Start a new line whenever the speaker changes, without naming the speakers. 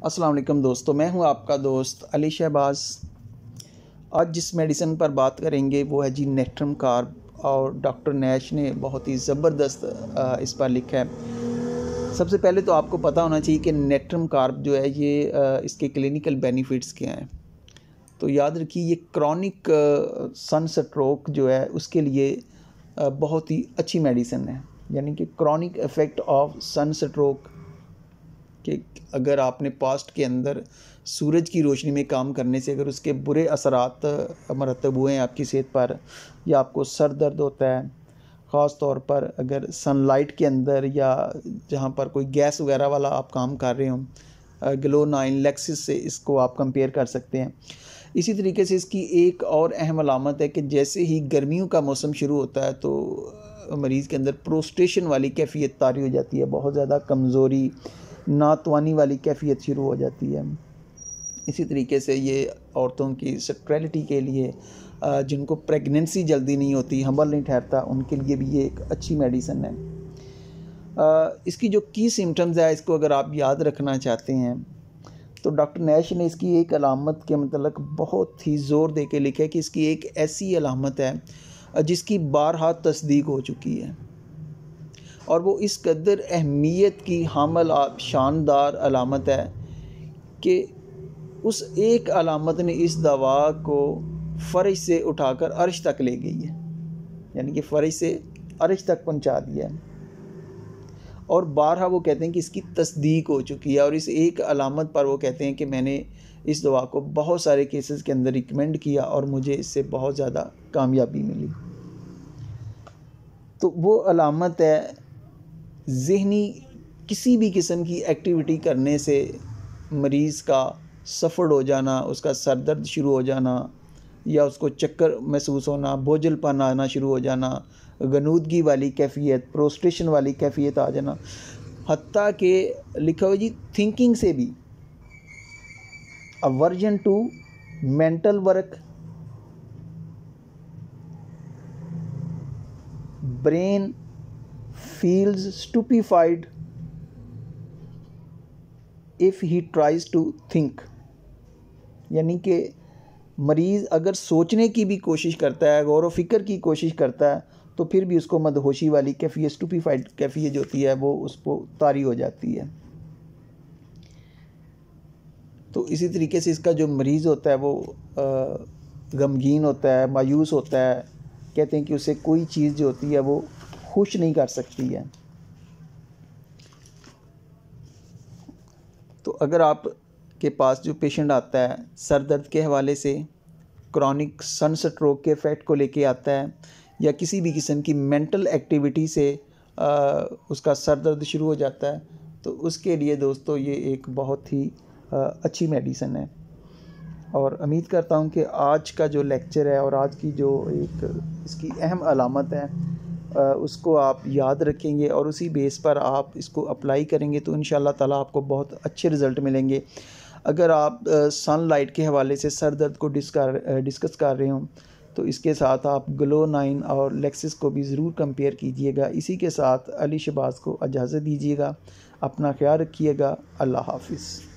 अस्सलाम वालेकुम दोस्तों, मैं हूं आपका दोस्त अली शहबाज। आज जिस मेडिसिन पर बात करेंगे वो है जी नेट्रम कार्ब, और डॉक्टर नैश ने बहुत ही ज़बरदस्त इस पर लिखा है। सबसे पहले तो आपको पता होना चाहिए कि नेट्रम कार्ब जो है ये इसके क्लिनिकल बेनिफिट्स क्या हैं। तो याद रखिए, ये क्रॉनिक सन स्ट्रोक जो है उसके लिए बहुत ही अच्छी मेडिसिन है। यानी कि chronic effect of sunstroke कि अगर आपने पास्ट के अंदर सूरज की रोशनी में काम करने से अगर उसके बुरे असरात मरतब हुए हैं आपकी सेहत पर, या आपको सर दर्द होता है, ख़ास तौर पर अगर सनलाइट के अंदर या जहाँ पर कोई गैस वगैरह वाला आप काम कर रहे हों, ग्लो 9 लेक्सिस से इसको आप कंपेयर कर सकते हैं। इसी तरीके से इसकी एक और अहम अलामत है कि जैसे ही गर्मियों का मौसम शुरू होता है तो मरीज़ के अंदर प्रोस्टेशन वाली कैफियत तारी हो जाती है, बहुत ज़्यादा कमज़ोरी, नातवानी वाली कैफियत शुरू हो जाती है। इसी तरीके से ये औरतों की स्टेरिलिटी के लिए, जिनको प्रेगनेंसी जल्दी नहीं होती, हम्बल नहीं ठहरता, उनके लिए भी ये एक अच्छी मेडिसिन है। इसकी जो की सिम्टम्स है, इसको अगर आप याद रखना चाहते हैं तो डॉक्टर नैश ने इसकी एक अलामत के मतलब बहुत ही ज़ोर दे के लिखा है कि इसकी एक ऐसी अलामत है जिसकी बारहा तस्दीक हो चुकी है, और वो इस कदर अहमियत की हामल शानदार अलामत है कि उस एक अलामत ने इस दवा को फ़र्श से उठाकर अर्श तक ले गई है। यानी कि फ़र्श से अर्श तक पहुंचा दिया है, और बारहा वो कहते हैं कि इसकी तस्दीक हो चुकी है। और इस एक अलामत पर वो कहते हैं कि मैंने इस दवा को बहुत सारे केसेस के अंदर रिकमेंड किया और मुझे इससे बहुत ज़्यादा कामयाबी मिली। तो वो अलामत है ज़हनी किसी भी किस्म की एक्टिविटी करने से मरीज़ का सफ़र हो जाना, उसका सर दर्द शुरू हो जाना, या उसको चक्कर महसूस होना, बोझलपन आना शुरू हो जाना, गनूदगी वाली कैफियत, प्रोस्टेशन वाली कैफियत आ जाना, हत्ता कि लिखा हुआ जी थिंकिंग से भी, aversion to mental work, brain feels stupefied if he tries to think। यानी कि मरीज़ अगर सोचने की भी कोशिश करता है, गौर व फिक्र की कोशिश करता है, तो फिर भी उसको मदहोशी वाली कैफियत, स्टूपीफाइड कैफियत जो होती है वो उसको तारी हो जाती है। तो इसी तरीके से इसका जो मरीज़ होता है वो गमगीन होता है, मायूस होता है। कहते हैं कि उसे कोई चीज़ जो होती है वो खुश नहीं कर सकती है। तो अगर आप के पास जो पेशेंट आता है सर दर्द के हवाले से, क्रॉनिक सन स्ट्रोक के इफ़ेक्ट को लेके आता है, या किसी भी किस्म की मेंटल एक्टिविटी से उसका सर दर्द शुरू हो जाता है, तो उसके लिए दोस्तों ये एक बहुत ही अच्छी मेडिसिन है। और उम्मीद करता हूँ कि आज का जो लेक्चर है और आज की जो एक इसकी अहम अलामत है उसको आप याद रखेंगे और उसी बेस पर आप इसको अप्लाई करेंगे तो इंशाअल्लाह ताला आपको बहुत अच्छे रिज़ल्ट मिलेंगे। अगर आप सनलाइट के हवाले से सर दर्द को डिस्कस कर रहे हों तो इसके साथ आप ग्लो 9 और लेक्सिस को भी ज़रूर कंपेयर कीजिएगा। इसी के साथ अली शहबाज को इजाज़त दीजिएगा। अपना ख्याल रखिएगा। अल्लाह हाफ़िज़।